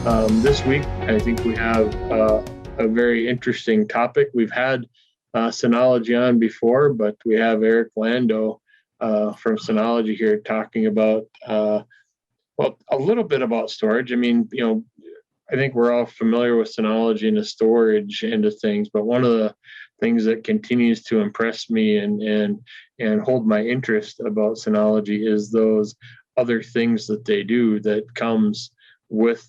This week, I think we have a very interesting topic. We've had Synology on before, but we have Erik Lando from Synology here talking about, well, a little bit about storage. I mean, I think we're all familiar with Synology and the storage end of things, but one of the things that continues to impress me and hold my interest about Synology is those other things that they do that comes with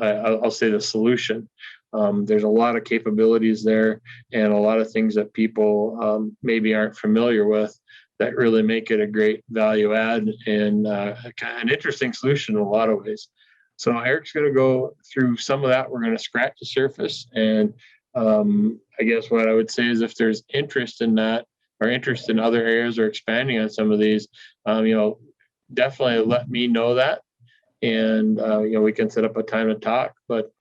I'll say the solution. There's a lot of capabilities there and a lot of things that people maybe aren't familiar with that really make it a great value add and an interesting solution in a lot of ways. So Erik's going to go through some of that. We're going to scratch the surface. And I guess what I would say is if there's interest in that or interest in other areas or expanding on some of these, definitely let me know that. And, we can set up a time to talk. But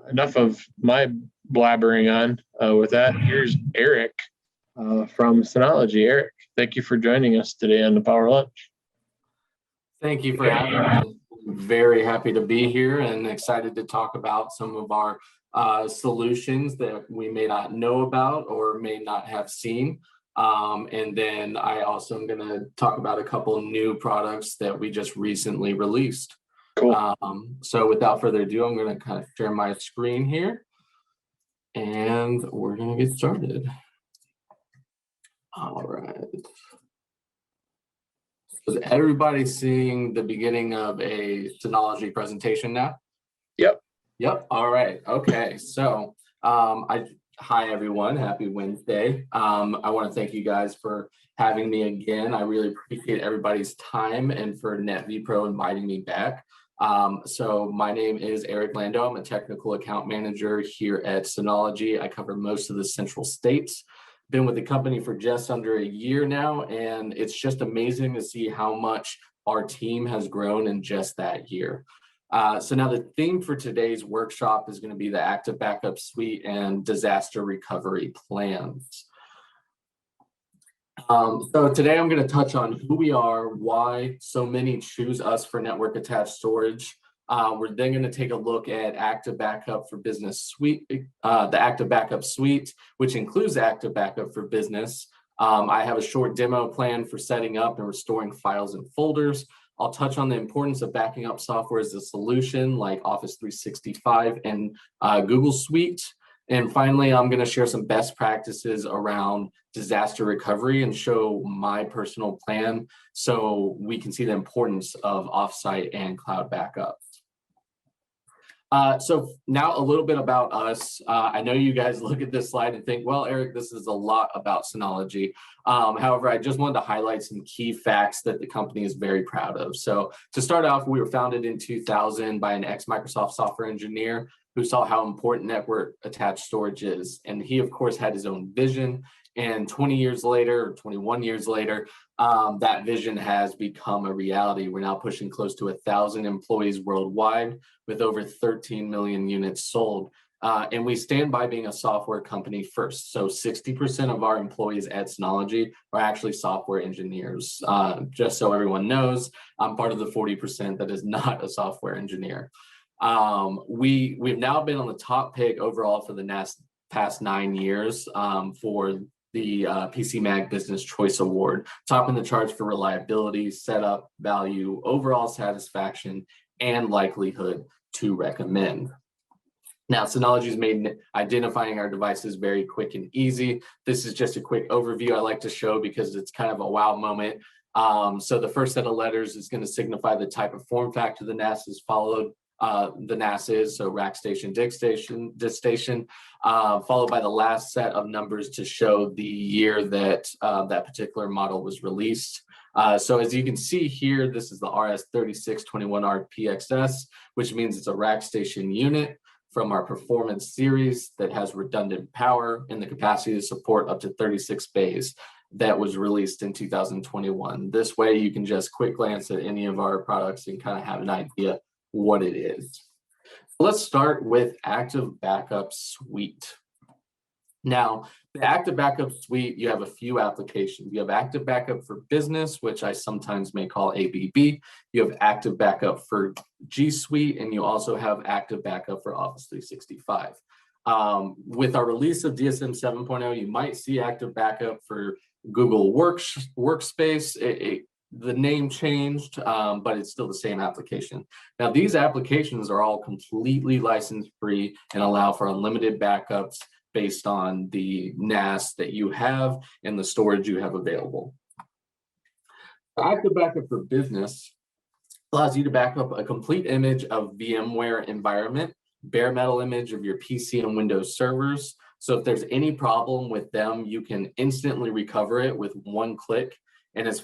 enough of my blabbering on with that. Here's Erik from Synology. Erik, thank you for joining us today on the Powerlunch. Thank you for having me. Very happy to be here and excited to talk about some of our solutions that we may not know about or may not have seen. And then I also am going to talk about a couple new products that we just recently released. Cool. So without further ado, I'm going to kind of share my screen here and we're going to get started. All right. Is everybody seeing the beginning of a Synology presentation now? Yep. All right. Okay. So hi, everyone. Happy Wednesday. I want to thank you guys for having me again. I really appreciate everybody's time and for NetVPro inviting me back. So my name is Erik Lando. I'm a technical account manager here at Synology. I cover most of the central states. Been with the company for just under a year now, and it's just amazing to see how much our team has grown in just that year. So now the theme for today's workshop is going to be the Active Backup Suite and disaster recovery plans. So today I'm going to touch on who we are, why so many choose us for network attached storage. We're then going to take a look at Active Backup for Business Suite, the Active Backup Suite, which includes Active Backup for Business. I have a short demo plan for setting up and restoring files and folders. I'll touch on the importance of backing up software as a solution like Office 365 and Google Suite. And finally, I'm going to share some best practices around disaster recovery and show my personal plan so we can see the importance of offsite and cloud backups. So now a little bit about us. I know you guys look at this slide and think, well, Erik, this is a lot about Synology. However, I just wanted to highlight some key facts that the company is very proud of. So to start off, we were founded in 2000 by an ex-Microsoft software engineer who saw how important network attached storage is. And he, of course, had his own vision. And 20 years later, or 21 years later, that vision has become a reality. We're now pushing close to 1,000 employees worldwide with over 13 million units sold. And we stand by being a software company first. So 60% of our employees at Synology are actually software engineers. Just so everyone knows, I'm part of the 40% that is not a software engineer. We've now been on the top pick overall for the past 9 years for the PCMag Business Choice Award, topping the charts for reliability, setup, value, overall satisfaction, and likelihood to recommend. Now, Synology has made identifying our devices very quick and easy. This is just a quick overview I like to show because it's kind of a wow moment. So the first set of letters is going to signify the type of form factor the NAS is followed. The NAS is, so rack station, disk station, followed by the last set of numbers to show the year that that particular model was released. So as you can see here, this is the RS3621R PXS, which means it's a rack station unit from our performance series that has redundant power and the capacity to support up to 36 bays that was released in 2021. This way you can just quick glance at any of our products and kind of have an idea what it is. So let's start with Active Backup Suite. Now, the Active Backup suite, you have a few applications. You have Active Backup for Business, which I sometimes may call ABB. You have Active Backup for G Suite, and you also have Active Backup for Office 365. With our release of DSM 7.0, you might see Active Backup for Google Workspace. The name changed, but it's still the same application. Now, these applications are all completely license-free and allow for unlimited backups based on the NAS that you have and the storage you have available. Active Backup for Business allows you to back up a complete image of VMware environment, bare metal image of your PC and Windows servers. So if there's any problem with them, you can instantly recover it with one click, and it's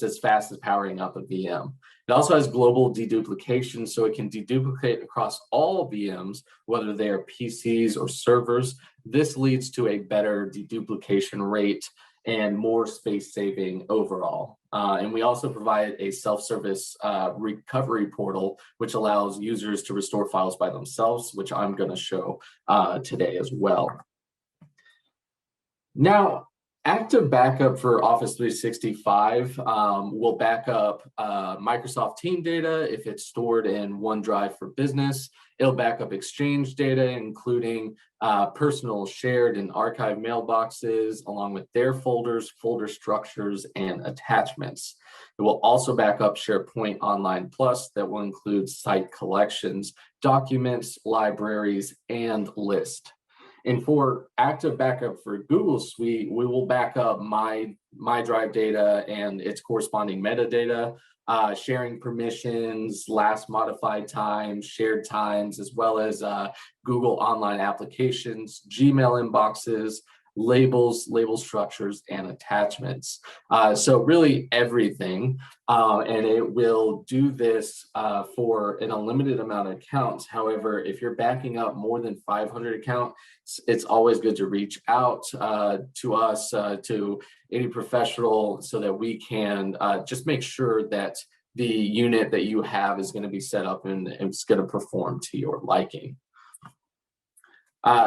as fast as powering up a VM. It also has global deduplication, so it can deduplicate across all VMs, whether they are PCs or servers. This leads to a better deduplication rate and more space saving overall. And we also provide a self-service recovery portal, which allows users to restore files by themselves, which I'm going to show today as well. Now, Active Backup for Office 365 will back up Microsoft Team data if it's stored in OneDrive for Business. It'll back up Exchange data, including personal, shared, and archive mailboxes, along with their folders, folder structures, and attachments. It will also back up SharePoint Online Plus that will include site collections, documents, libraries, and lists. And for Active Backup for Google Suite, we will back up my Drive data and its corresponding metadata, sharing permissions, last modified times, shared times, as well as Google Online Applications, Gmail inboxes, labels, label structures, and attachments. So really everything, and it will do this for an unlimited amount of accounts. However, if you're backing up more than 500 accounts, it's always good to reach out to us, to any professional, so that we can just make sure that the unit that you have is going to be set up and it's going to perform to your liking.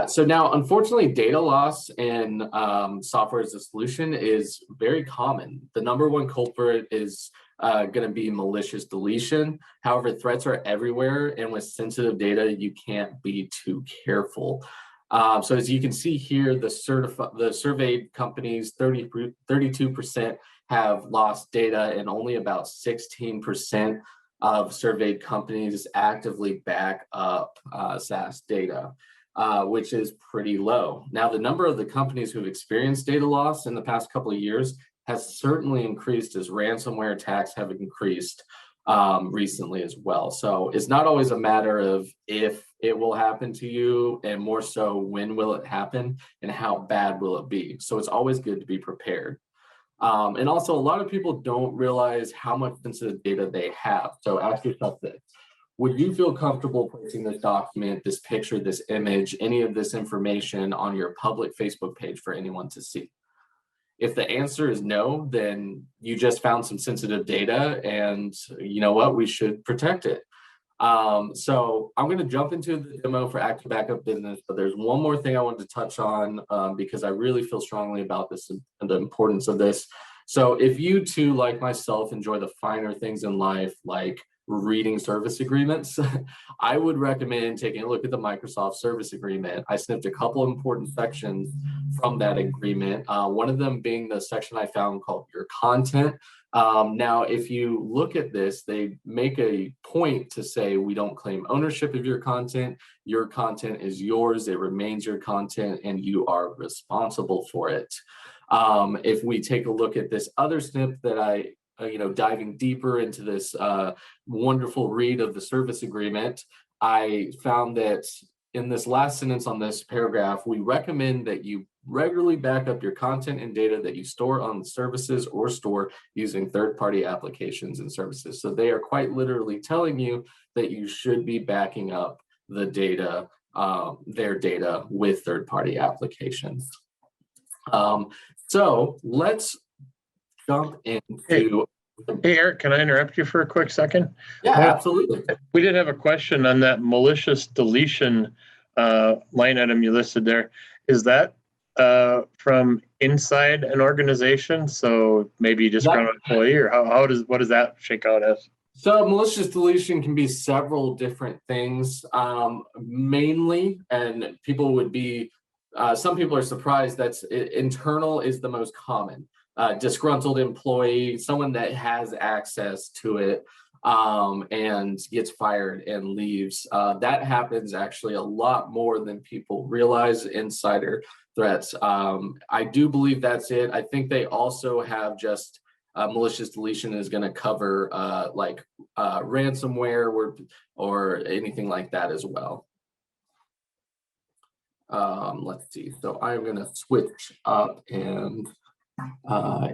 So now, unfortunately, data loss in software as a solution is very common. The number one culprit is going to be malicious deletion. However, threats are everywhere, and with sensitive data, you can't be too careful. So as you can see here, the surveyed companies, 32% have lost data, and only about 16% of surveyed companies actively back up SaaS data. Which is pretty low. Now, the number of the companies who've experienced data loss in the past couple of years has certainly increased as ransomware attacks have increased recently as well. So it's not always a matter of if it will happen to you, and more so when will it happen and how bad will it be. So it's always good to be prepared. And also, a lot of people don't realize how much sensitive data they have. So ask yourself this. Would you feel comfortable placing this document, this picture, this image, any of this information on your public Facebook page for anyone to see? If the answer is no, then you just found some sensitive data, and you know what, we should protect it. So I'm going to jump into the demo for Active Backup Business, but there's one more thing I wanted to touch on because I really feel strongly about this and the importance of this. So if you too, like myself, enjoy the finer things in life, like reading service agreements, I would recommend taking a look at the Microsoft Service Agreement. I snipped a couple of important sections from that agreement, one of them being the section I found called Your Content. Now, if you look at this, they make a point to say we don't claim ownership of your content. Your content is yours, it remains your content, and you are responsible for it. If we take a look at this other snip that diving deeper into this wonderful read of the service agreement, I found that in this last sentence on this paragraph, we recommend that you regularly back up your content and data that you store on services or store using third-party applications and services. So they are quite literally telling you that you should be backing up the data, their data, with third-party applications. So let's jump into. Hey, Eric, can I interrupt you for a quick second? Yeah, absolutely. We did have a question on that malicious deletion line item you listed there. Is that from inside an organization? So maybe just from an employee, or what does that shake out as? So malicious deletion can be several different things, mainly, and people would be, some people are surprised that's internal is the most common. Disgruntled employee, someone that has access to it and gets fired and leaves. That happens actually a lot more than people realize, insider threats. I do believe that's it. I think they also have just malicious deletion is going to cover ransomware or anything like that as well. Let's see. So I'm going to switch up and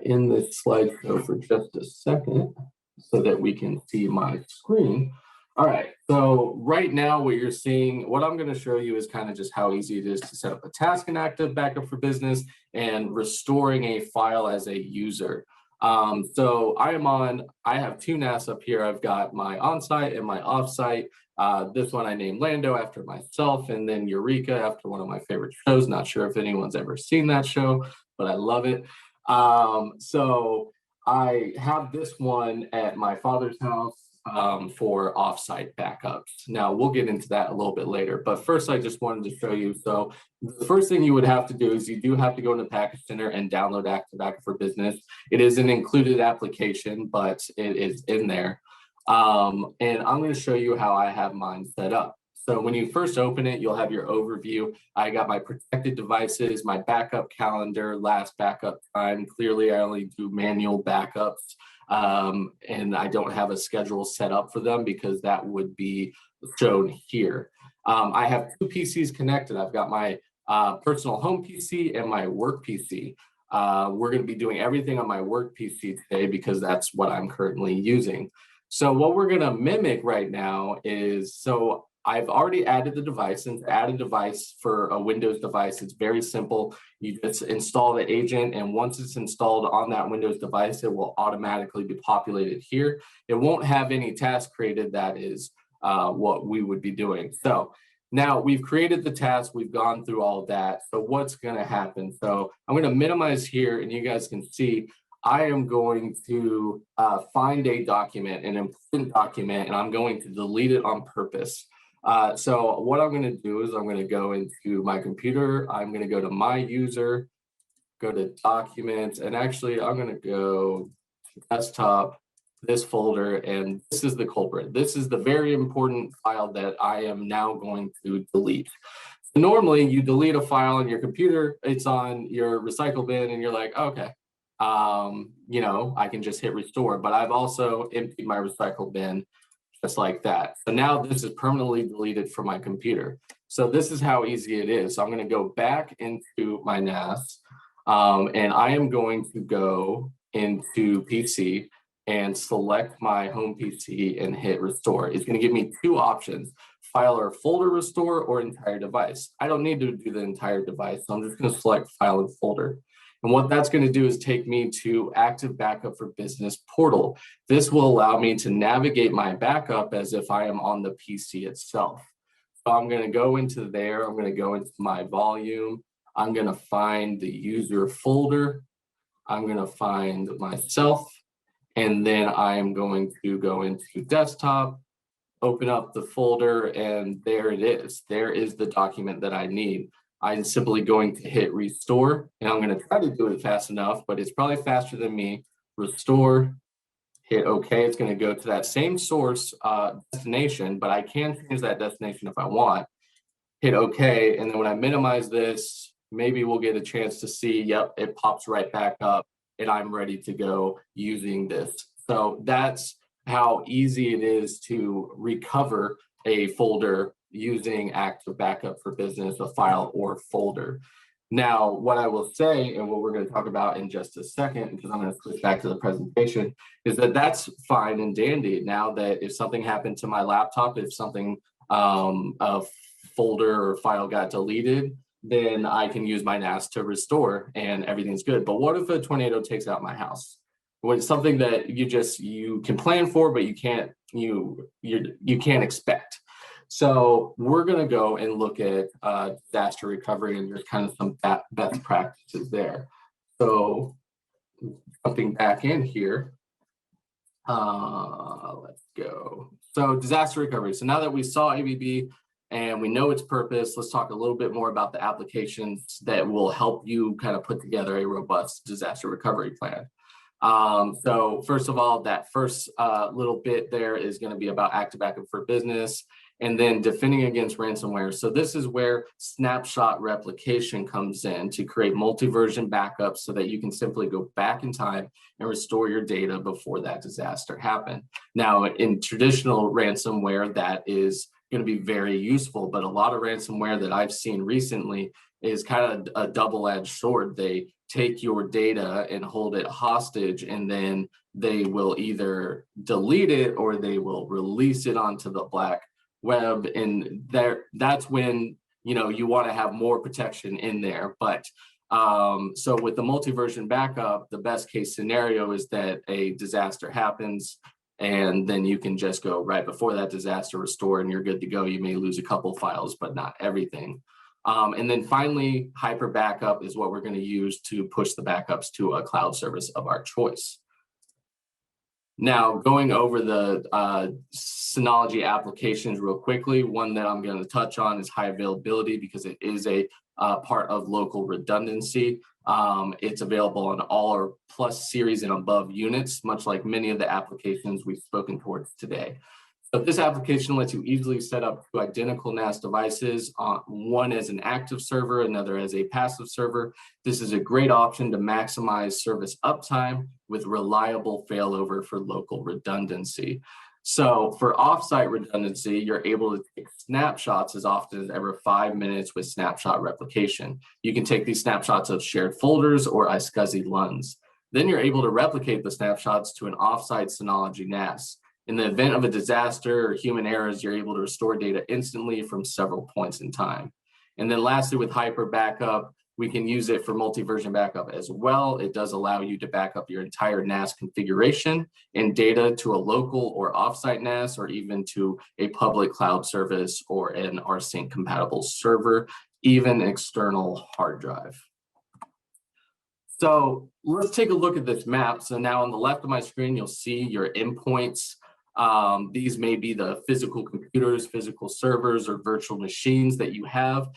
in this slideshow for just a second so that we can see my screen. All right, so right now what you're seeing, what I'm going to show you is kind of just how easy it is to set up a task in Active Backup for Business and restoring a file as a user. So I have two NAS up here. I've got my on-site and my off-site. This one I named Lando after myself, and then Eureka after one of my favorite shows. Not sure if anyone's ever seen that show, but I love it. So I have this one at my father's house for offsite backups. Now we'll get into that a little bit later, but first I just wanted to show you. So the first thing you would have to do is you do have to go into Package Center and download Active Backup for Business. It is an included application, but it is in there. And I'm going to show you how I have mine set up. So when you first open it, you'll have your overview. I got my protected devices, my backup calendar, last backup time. Clearly, I only do manual backups, and I don't have a schedule set up for them because that would be shown here. I have two PCs connected. I've got my personal home PC and my work PC. We're going to be doing everything on my work PC today because that's what I'm currently using. So what we're going to mimic right now is, so I've already added the device, and to add a device for a Windows device, it's very simple. You just install the agent, and once it's installed on that Windows device, it will automatically be populated here. It won't have any task created. That is what we would be doing. So now we've created the task, we've gone through all of that. So what's going to happen? So I'm going to minimize here, and you guys can see I am going to find a document, an important document, and I'm going to delete it on purpose. So what I'm going to do is I'm going to go into my computer. I'm going to go to my user, go to documents, and actually I'm going to go to desktop, this folder, and this is the culprit. This is the very important file that I am now going to delete. So normally you delete a file on your computer, it's on your recycle bin, and you're like, okay, I can just hit restore, but I've also emptied my recycle bin just like that. So now this is permanently deleted from my computer. So this is how easy it is. So I'm going to go back into my NAS, and I am going to go into PC and select my home PC and hit restore. It's going to give me two options: file or folder restore or entire device. I don't need to do the entire device, so I'm just going to select file and folder. And what that's going to do is take me to Active Backup for Business portal. This will allow me to navigate my backup as if I am on the PC itself. So I'm going to go into there. I'm going to go into my volume. I'm going to find the user folder. I'm going to find myself. And then I'm going to go into desktop, open up the folder, and there it is. There is the document that I need. I'm simply going to hit restore, and I'm going to try to do it fast enough, but it's probably faster than me. Restore, hit OK. It's going to go to that same source destination, but I can change that destination if I want. Hit OK, and then when I minimize this, maybe we'll get a chance to see, yep, it pops right back up, and I'm ready to go using this. So that's how easy it is to recover a folder using Active Backup for Business, a file or folder. Now, what I will say, and what we're going to talk about in just a second, because I'm going to switch back to the presentation, is that that's fine and dandy. Now that if something happened to my laptop, if something, a folder or file got deleted, then I can use my NAS to restore and everything's good. But what if a tornado takes out my house? Well, it's something that you can plan for, but you can't expect. So we're going to go and look at disaster recovery, and there's kind of some best practices there. So jumping back in here, let's go. So disaster recovery. So now that we saw ABB and we know its purpose, let's talk a little bit more about the applications that will help you kind of put together a robust disaster recovery plan. So first of all, that first little bit there is going to be about active backup for business, and then defending against ransomware. So this is where snapshot replication comes in to create multi-version backups so that you can simply go back in time and restore your data before that disaster happened. Now, in traditional ransomware, that is going to be very useful, but a lot of ransomware that I've seen recently is kind of a double-edged sword. They take your data and hold it hostage, and then they will either delete it or they will release it onto the black web. And that's when, you know, you want to have more protection in there. But so with the multi-version backup, the best case scenario is that a disaster happens, and then you can just go right before that disaster, restore, and you're good to go. You may lose a couple files, but not everything. And then finally, hyper backup is what we're going to use to push the backups to a cloud service of our choice. Now, going over the Synology applications real quickly, one that I'm going to touch on is high availability because it is a part of local redundancy. It's available on all our Plus series and above units, much like many of the applications we've spoken towards today. So this application lets you easily set up two identical NAS devices, one as an active server, another as a passive server. This is a great option to maximize service uptime with reliable failover for local redundancy. So for offsite redundancy, you're able to take snapshots as often as every 5 minutes with snapshot replication. You can take these snapshots of shared folders or iSCSI LUNs. Then you're able to replicate the snapshots to an offsite Synology NAS. In the event of a disaster or human errors, you're able to restore data instantly from several points in time. And then lastly, with hyper backup, we can use it for multi-version backup as well. It does allow you to back up your entire NAS configuration and data to a local or offsite NAS, or even to a public cloud service or an rsync compatible server, even external hard drive. So let's take a look at this map. So now on the left of my screen, you'll see your endpoints. These may be the physical computers, physical servers, or virtual machines that you have.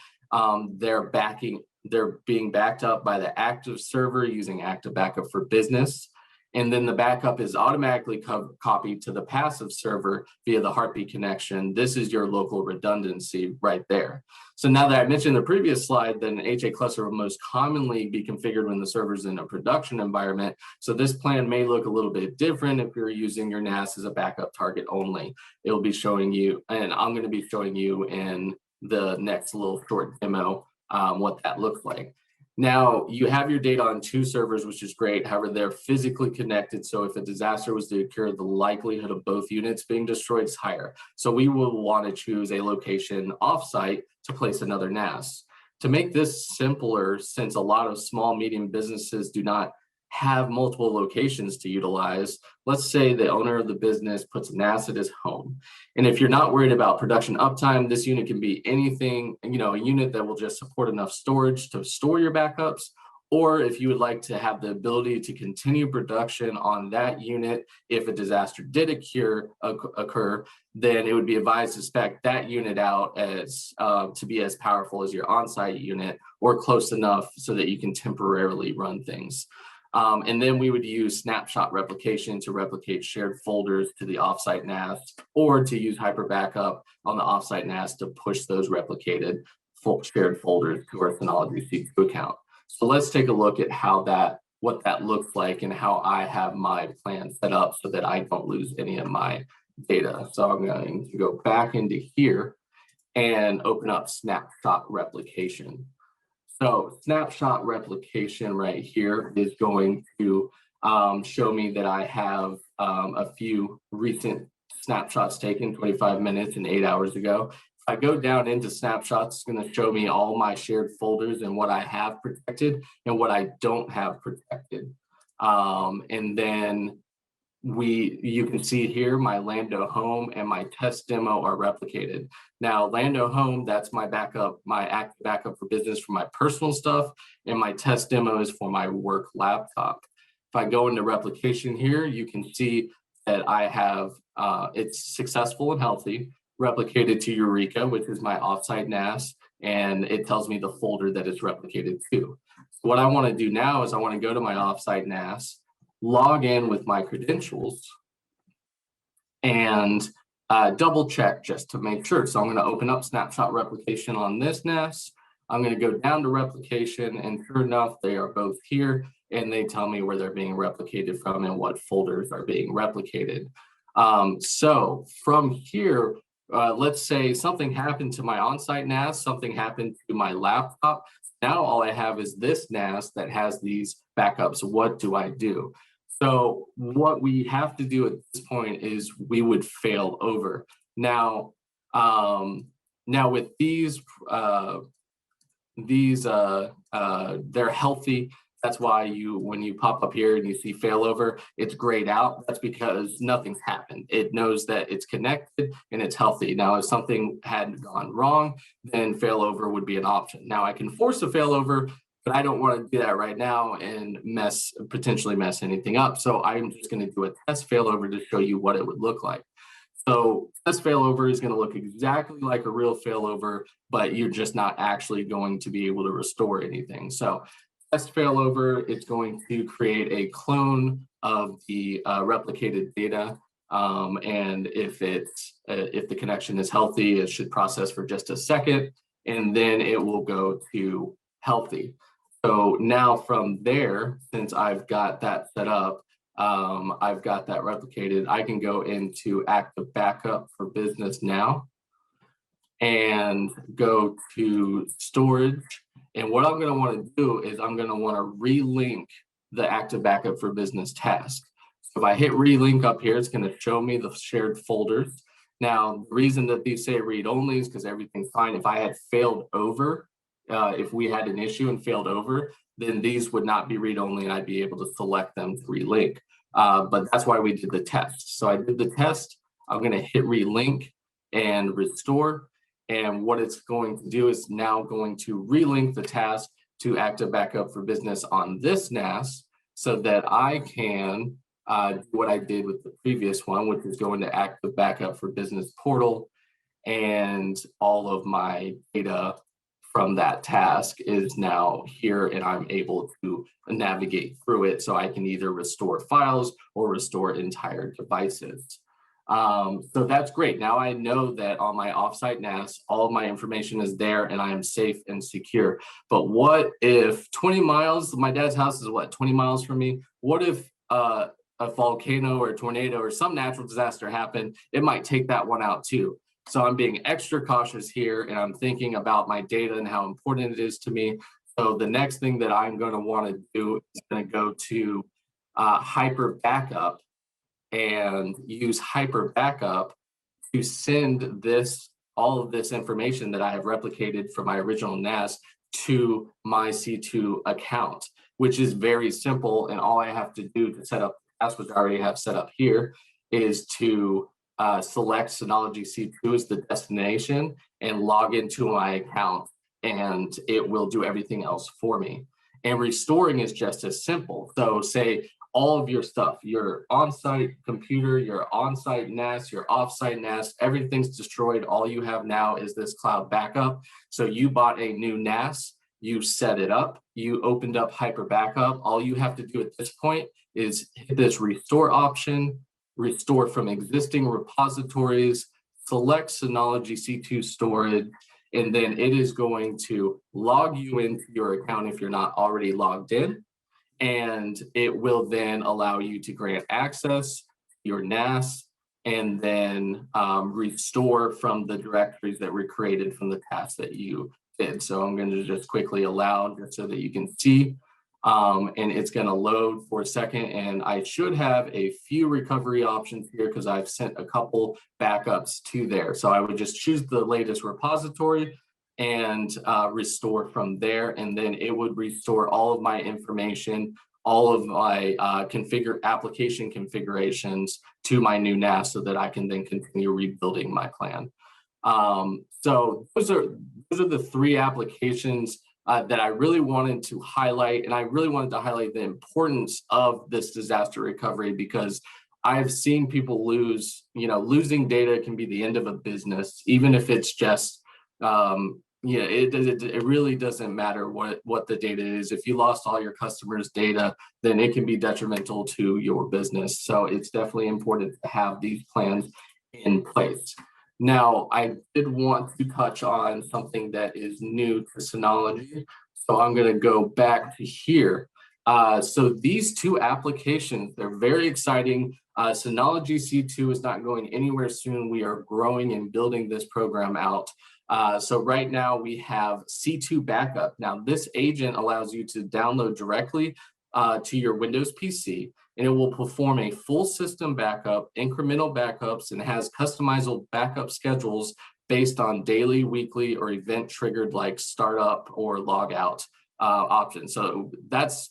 They're being backed up by the active server using active backup for business. And then the backup is automatically copied to the passive server via the heartbeat connection. This is your local redundancy right there. So now that I mentioned in the previous slide, then an HA cluster will most commonly be configured when the server's in a production environment. So this plan may look a little bit different if you're using your NAS as a backup target only. It will be showing you, and I'm going to be showing you in the next little short demo what that looks like. Now, you have your data on two servers, which is great. However, they're physically connected. So if a disaster was to occur, the likelihood of both units being destroyed is higher. So we will want to choose a location offsite to place another NAS. To make this simpler, since a lot of small, medium businesses do not have multiple locations to utilize, let's say the owner of the business puts a NAS at his home. And if you're not worried about production uptime, this unit can be anything, a unit that will just support enough storage to store your backups. Or if you would like to have the ability to continue production on that unit, if a disaster did occur, then it would be advised to spec that unit out as to be as powerful as your on-site unit, or close enough so that you can temporarily run things. And then we would use snapshot replication to replicate shared folders to the offsite NAS, or to use hyper backup on the offsite NAS to push those replicated shared folders to our Synology C2 account. So let's take a look at what that looks like and how I have my plan set up so that I don't lose any of my data. So I'm going to go back into here and open up snapshot replication. So snapshot replication right here is going to show me that I have a few recent snapshots taken 25 minutes and 8 hours ago. If I go down into snapshots, it's going to show me all my shared folders and what I have protected and what I don't have protected. And then you can see here my Lando home and my test demo are replicated. Now, Lando home, that's my backup, my active backup for business for my personal stuff, and my test demo is for my work laptop. If I go into replication here, you can see that I have, it's successful and healthy, replicated to Eureka, which is my offsite NAS, and it tells me the folder that it's replicated to. So what I want to do now is I want to go to my offsite NAS, log in with my credentials, and double check just to make sure. So I'm going to open up Snapshot Replication on this NAS. I'm going to go down to replication, and sure enough, they are both here, and they tell me where they're being replicated from and what folders are being replicated. So from here, let's say something happened to my on-site NAS, something happened to my laptop. Now all I have is this NAS that has these backups. What do I do? So what we have to do at this point is we would fail over. Now with these, they're healthy. That's why when you pop up here and you see failover, it's grayed out. That's because nothing's happened. It knows that it's connected and it's healthy. Now, if something had gone wrong, then failover would be an option. Now I can force a failover, but I don't want to do that right now and potentially mess anything up. So I'm just going to do a test failover to show you what it would look like. So test failover is going to look exactly like a real failover, but you're just not actually going to be able to restore anything. So test failover is going to create a clone of the replicated data. And if the connection is healthy, it should process for just a second, and then it will go to healthy. So now from there, since I've got that set up, I've got that replicated, I can go into active backup for business now and go to storage. And what I'm going to want to do is I'm going to want to relink the active backup for business task. So if I hit relink up here, it's going to show me the shared folders. Now, the reason that these say read only is because everything's fine. If I had failed over, if we had an issue and failed over, then these would not be read only and I'd be able to select them to relink. But that's why we did the test. So I did the test. I'm going to hit relink and restore. And what it's going to do is now going to relink the task to active backup for business on this NAS so that I can do what I did with the previous one, which is going to active backup for business portal, and all of my data from that task is now here and I'm able to navigate through it so I can either restore files or restore entire devices. So that's great. Now I know that on my offsite NAS, all of my information is there and I am safe and secure. But what if 20 miles, my dad's house is what, 20 miles from me? What if a volcano or a tornado or some natural disaster happened? It might take that one out too. So I'm being extra cautious here and I'm thinking about my data and how important it is to me. So the next thing that I'm going to want to do is going to go to hyper backup and use hyper backup to send all of this information that I have replicated from my original NAS to my C2 account, which is very simple. And all I have to do to set up the task, which I already have set up here, is to select Synology C2 as the destination and log into my account, and it will do everything else for me. And restoring is just as simple. So say all of your stuff, your on-site computer, your on-site NAS, your off-site NAS, everything's destroyed. All you have now is this cloud backup. So you bought a new NAS, you set it up, you opened up hyper backup. All you have to do at this point is hit this restore option, restore from existing repositories, select Synology C2 storage, and then it is going to log you into your account if you're not already logged in. And it will then allow you to grant access to your NAS and then restore from the directories that were created from the task that you did. So I'm going to just quickly allow just so that you can see. And it's going to load for a second, and I should have a few recovery options here because I've sent a couple backups to there. So I would just choose the latest repository and restore from there, and then it would restore all of my information all of my application configurations to my new NAS so that I can then continue rebuilding my plan. So those are the three applications that I really wanted to highlight, and I really wanted to highlight the importance of this disaster recovery, because I've seen people lose, losing data can be the end of a business, even if it's just, it really doesn't matter what the data is. If you lost all your customers' data, then it can be detrimental to your business. So it's definitely important to have these plans in place. Now, I did want to touch on something that is new to Synology. So I'm going to go back to here. So these two applications, they're very exciting. Synology C2 is not going anywhere soon. We are growing and building this program out. So right now we have C2 Backup. Now this agent allows you to download directly to your Windows PC, and it will perform a full system backup, incremental backups, and has customizable backup schedules based on daily, weekly, or event triggered like startup or logout options. So that's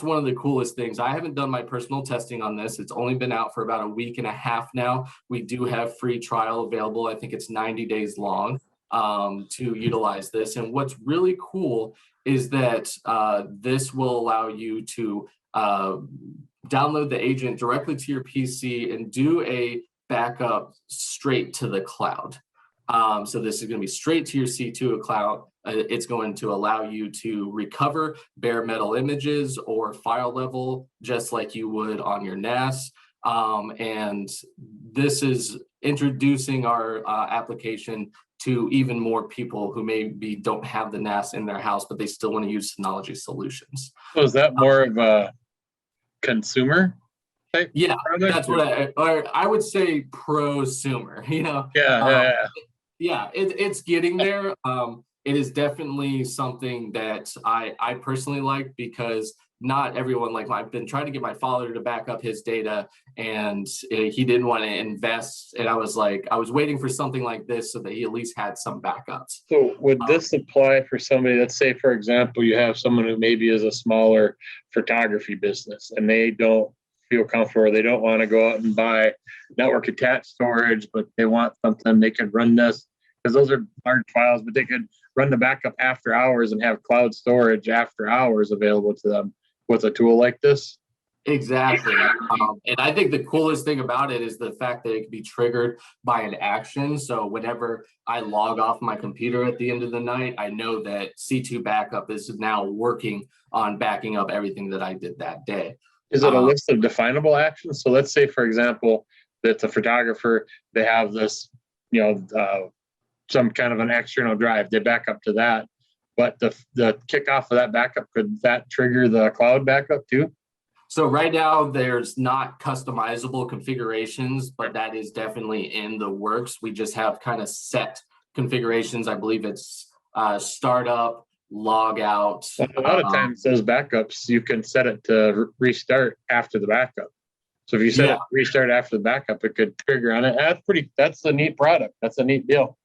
one of the coolest things. I haven't done my personal testing on this. It's only been out for about a week and a half now. We do have free trial available. I think it's 90 days long to utilize this. And what's really cool is that this will allow you to download the agent directly to your PC and do a backup straight to the cloud. So this is going to be straight to your C2 cloud. It's going to allow you to recover bare metal images or file level, just like you would on your NAS. And this is introducing our application to even more people who maybe don't have the NAS in their house, but they still want to use Synology solutions. So is that more of a consumer type? Yeah, product, that's what I would say prosumer, Yeah, it's getting there. It is definitely something that I personally like, because not everyone, like I've been trying to get my father to back up his data, and he didn't want to invest. And I was waiting for something like this so that he at least had some backups. So would this apply for somebody, let's say, for example, you have someone who maybe is a smaller photography business and they don't feel comfortable, or they don't want to go out and buy network attached storage, but they want something they could run this, because those are large files, but they could run the backup after hours and have cloud storage after hours available to them with a tool like this? Exactly. And I think the coolest thing about it is the fact that it can be triggered by an action. So whenever I log off my computer at the end of the night, I know that C2 Backup is now working on backing up everything that I did that day. Is it a list of definable actions? So let's say, for example, that the photographer, they have this, some kind of an external drive, they back up to that. But the kickoff of that backup, could that trigger the cloud backup too? So right now there's not customizable configurations, but that is definitely in the works. We just have kind of set configurations. I believe it's startup, log out. A lot of times those backups, you can set it to restart after the backup. So if you set it restart after the backup, it could trigger on it. That's a neat product. That's a neat deal.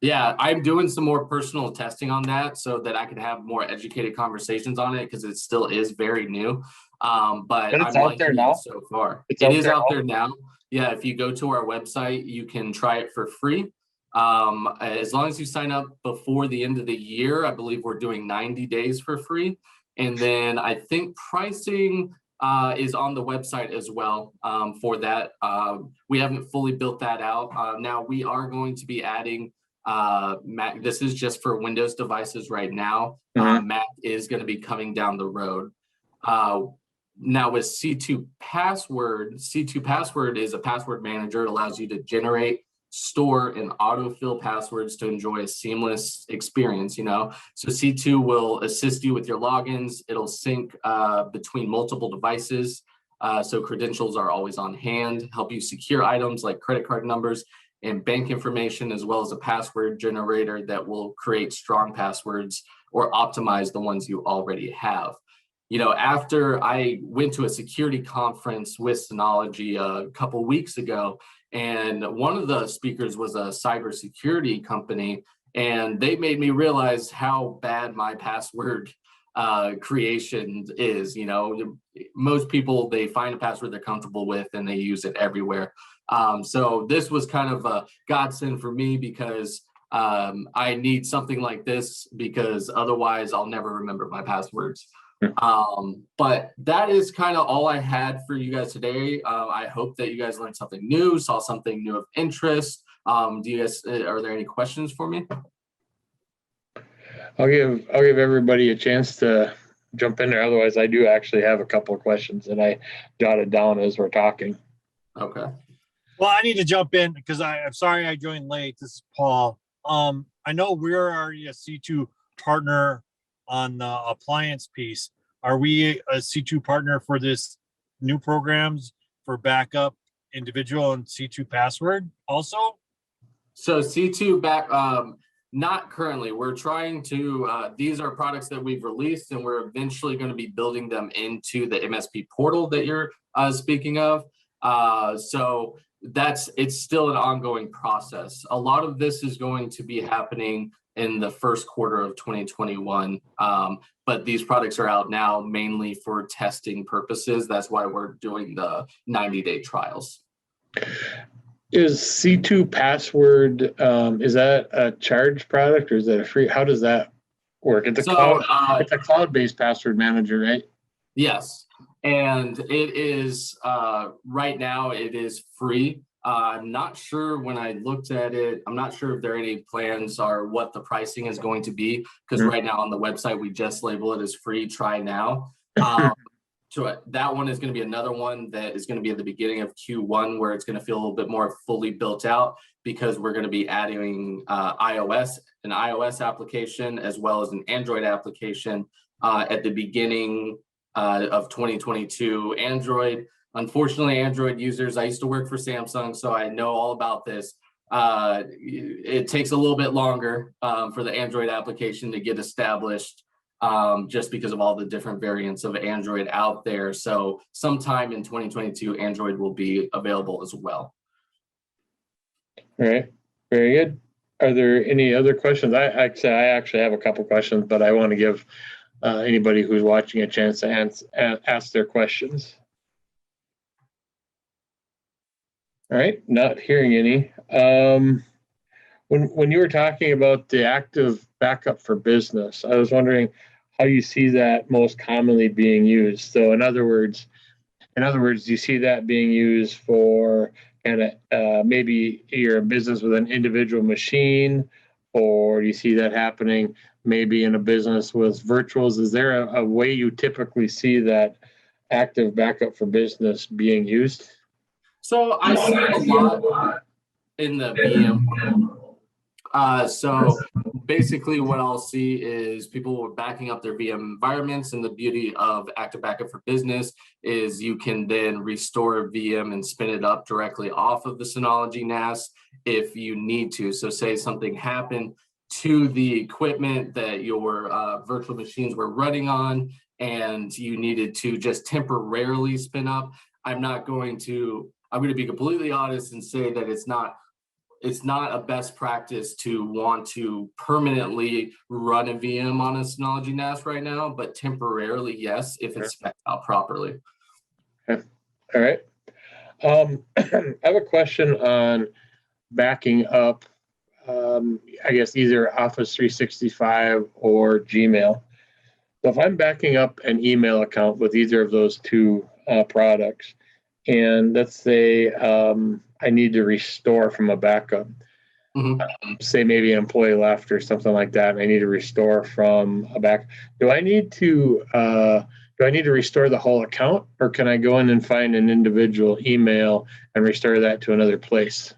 Yeah, I'm doing some more personal testing on that so that I can have more educated conversations on it, because it still is very new. But it's I'm out there now so far. It is out there now. Yeah, if you go to our website, you can try it for free. As long as you sign up before the end of the year, I believe we're doing 90 days for free. And then I think pricing is on the website as well for that. We haven't fully built that out. Now we are going to be adding Mac. This is just for Windows devices right now. Mac is going to be coming down the road. Now with C2 Password is a password manager. It allows you to generate, store, and autofill passwords to enjoy a seamless experience, So C2 will assist you with your logins. It'll sync between multiple devices. So credentials are always on hand, help you secure items like credit card numbers and bank information, as well as a password generator that will create strong passwords or optimize the ones you already have. After I went to a security conference with Synology a couple weeks ago, and one of the speakers was a cybersecurity company, and they made me realize how bad my password creation is. You know, most people, they find a password they're comfortable with and they use it everywhere. So this was kind of a godsend for me because I need something like this because otherwise I'll never remember my passwords. But that is kind of all I had for you guys today. I hope that you guys learned something new, saw something new of interest. Do you guys, are there any questions for me? I'll give everybody a chance to jump in there. Otherwise, I do actually have a couple of questions that I jotted down as we're talking. Okay. Well, I need to jump in because I'm sorry I joined late. This is Paul. I know we're already a C2 partner on the appliance piece. Are we a C2 partner for this new programs for backup individual and C2 password also? So C2 back, not currently. We're trying to, these are products that we've released and we're eventually going to be building them into the MSP portal that you're speaking of. So it's still an ongoing process. A lot of this is going to be happening in the first quarter of 2021. But these products are out now mainly for testing purposes. That's why we're doing the 90-day trials. Is C2 password, is that a charged product or is that a free? How does that work? It's a cloud-based password manager, right? Yes. And it is, right now it is free. I'm not sure when I looked at it, I'm not sure if there are any plans or what the pricing is going to be, because right now on the website, we just label it as free, try now. So that one is going to be another one that is going to be at the beginning of Q1, where it's going to feel a little bit more fully built out because we're going to be adding an iOS application as well as an Android application at the beginning of 2022. Android, unfortunately, Android users, I used to work for Samsung, so I know all about this. It takes a little bit longer for the Android application to get established just because of all the different variants of Android out there. So sometime in 2022, Android will be available as well. All right, very good. Are there any other questions? I actually have a couple questions, but I want to give anybody who's watching a chance to ask their questions. All right, not hearing any. When you were talking about the active backup for business, I was wondering how you see that most commonly being used. So in other words, do you see that being used for kind of maybe you're a business with an individual machine, or do you see that happening maybe in a business with virtuals? Is there a way you typically see that active backup for business being used? So I see it a lot in the VM. So basically what I'll see is people are backing up their VM environments, and the beauty of active backup for business is you can then restore a VM and spin it up directly off of the Synology NAS if you need to. So say something happened to the equipment that your virtual machines were running on and you needed to just temporarily spin up. I'm going to be completely honest and say that it's not a best practice to want to permanently run a VM on a Synology NAS right now, but temporarily, yes, if it's spec'd out properly. Okay. All right. I have a question on backing up, I guess either Office 365 or Gmail. So if I'm backing up an email account with either of those two products, and let's say I need to restore from a backup. Say maybe an employee left or something like that, and I need to restore from a back. Do I need to restore the whole account, or can I go in and find an individual email and restore that to another place?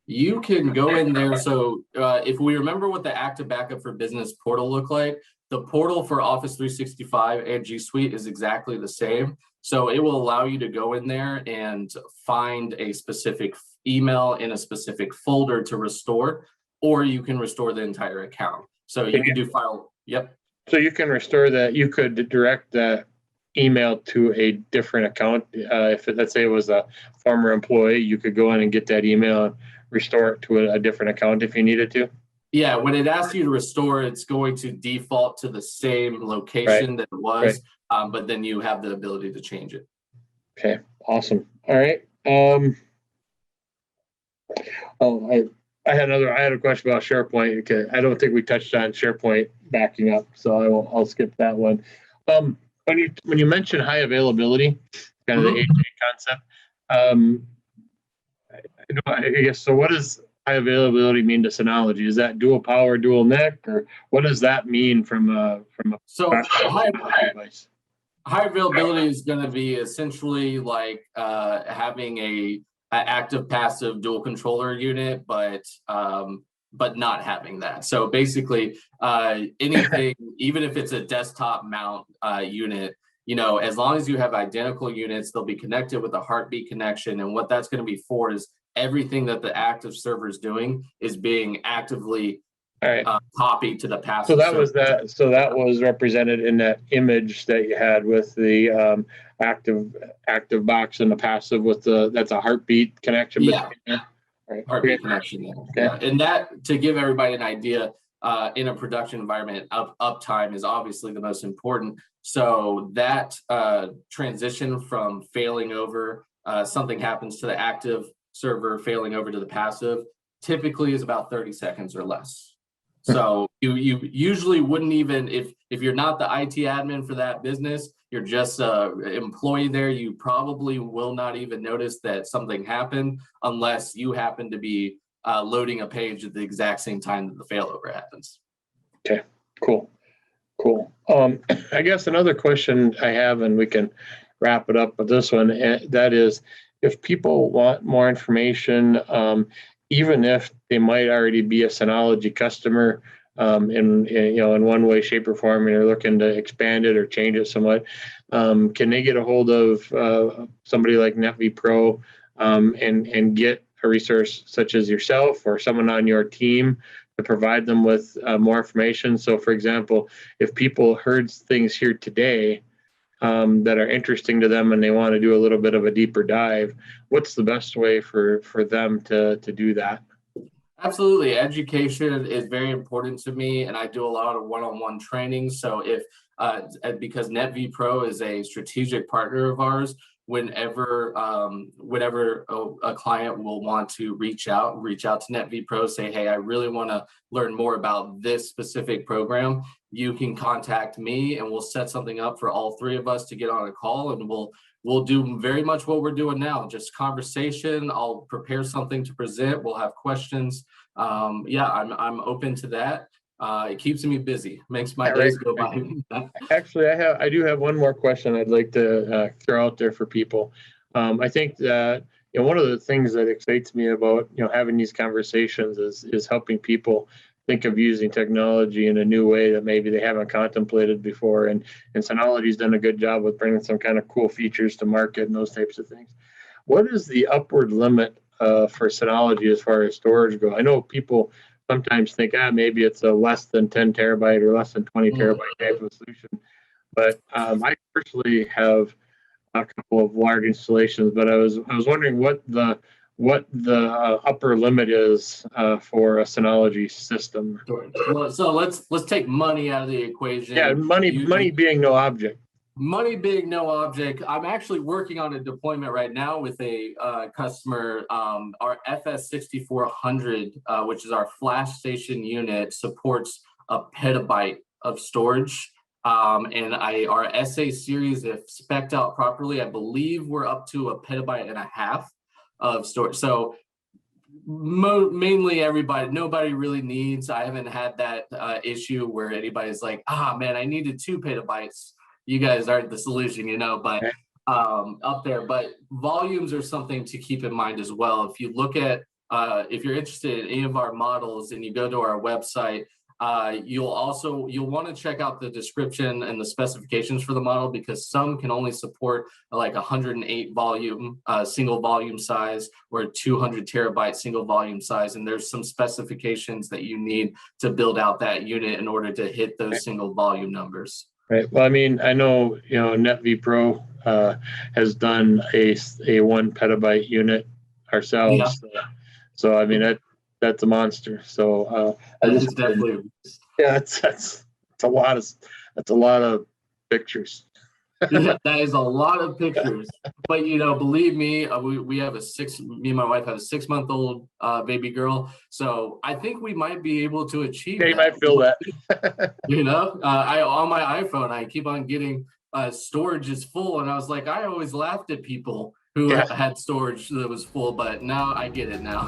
You can go in there. So if we remember what the active backup for business portal looked like, the portal for Office 365 and G Suite is exactly the same. So it will allow you to go in there and find a specific email in a specific folder to restore, or you can restore the entire account. So you can do file. Yep. So you can restore that. You could direct that email to a different account. If let's say it was a former employee, you could go in and get that email and restore it to a different account if you needed to. Yeah, when it asks you to restore, it's going to default to the same location that it was, but then you have the ability to change it. Okay, awesome. All right. I had a question about SharePoint. Okay, I don't think we touched on SharePoint backing up, so I'll skip that one. When you mention high availability, kind of the AJ concept, I guess so. What does high availability mean to Synology? Is that dual power, dual NIC, or what does that mean from a device? High availability is going to be essentially like having a active passive dual controller unit, but not having that. So basically, anything, even if it's a desktop mount unit, as long as you have identical units, they'll be connected with a heartbeat connection. And what that's going to be for is everything that the active server is doing is being actively copied to the passive. So that was that. So that was represented in that image that you had with the active box and the passive with that's a heartbeat connection. Yeah. Right. Heartbeat connection. Yeah. And that, to give everybody an idea, in a production environment, uptime is obviously the most important. So that transition from failing over, something happens to the active server, failing over to the passive, typically is about 30 seconds or less. So you usually wouldn't even, if you're not the IT admin for that business, you're just an employee there, you probably will not even notice that something happened unless you happen to be loading a page at the exact same time that the failover happens. Okay, cool. I guess another question I have, and we can wrap it up with this one, that is, if people want more information, even if they might already be a Synology customer in one way, shape, or form, and are looking to expand it or change it somewhat, can they get a hold of somebody like NetV Pro and get a resource such as yourself or someone on your team to provide them with more information? So, for example, if people heard things here today that are interesting to them and they want to do a little bit of a deeper dive, what's the best way for them to do that? Absolutely. Education is very important to me, and I do a lot of one-on-one training. So because NetV Pro is a strategic partner of ours, whenever a client will want to reach out to NetV Pro, say, hey, I really want to learn more about this specific program, you can contact me and we'll set something up for all three of us to get on a call, and we'll do very much what we're doing now, just conversation. I'll prepare something to present. We'll have questions. I'm open to that. It keeps me busy, makes my days go by. Actually, I do have one more question I'd like to throw out there for people. I think that one of the things that excites me about having these conversations is helping people think of using technology in a new way that maybe they haven't contemplated before. And Synology's done a good job with bringing some kind of cool features to market and those types of things. What is the upward limit for Synology as far as storage go? I know people sometimes think, maybe it's a less than 10 terabyte or less than 20 terabyte type of solution. But I personally have a couple of large installations, but I was wondering what the upper limit is for a Synology system. Well, so let's take money out of the equation. Yeah, money being no object. Money being no object. I'm actually working on a deployment right now with a customer. Our FS6400, which is our flash station unit, supports a petabyte of storage. And our SA series, if spec'd out properly, I believe we're up to a petabyte and a half of storage. So mainly nobody really needs. I haven't had that issue where anybody's like, man, I needed 2 petabytes. You guys aren't the solution, but up there. But volumes are something to keep in mind as well. If you look at, if you're interested in any of our models and you go to our website, you'll want to check out the description and the specifications for the model, because some can only support like 108 volume single volume size or a 200 terabyte single volume size, and there's some specifications that you need to build out that unit in order to hit those single volume numbers. Right. Well, I mean, I know NetV Pro has done a 1 petabyte unit ourselves. Yeah. So I mean that's a monster. So I It's just definitely. yeah, that's a lot of pictures. Yeah, that is a lot of pictures. But believe me, we have me and my wife have a 6-month-old baby girl. So I think we might be able to achieve Yeah, you that. might feel that. I on my iPhone, I keep on getting storage is full, and I was like, I always laughed at people who Yeah. had storage that was full, but now I get it now.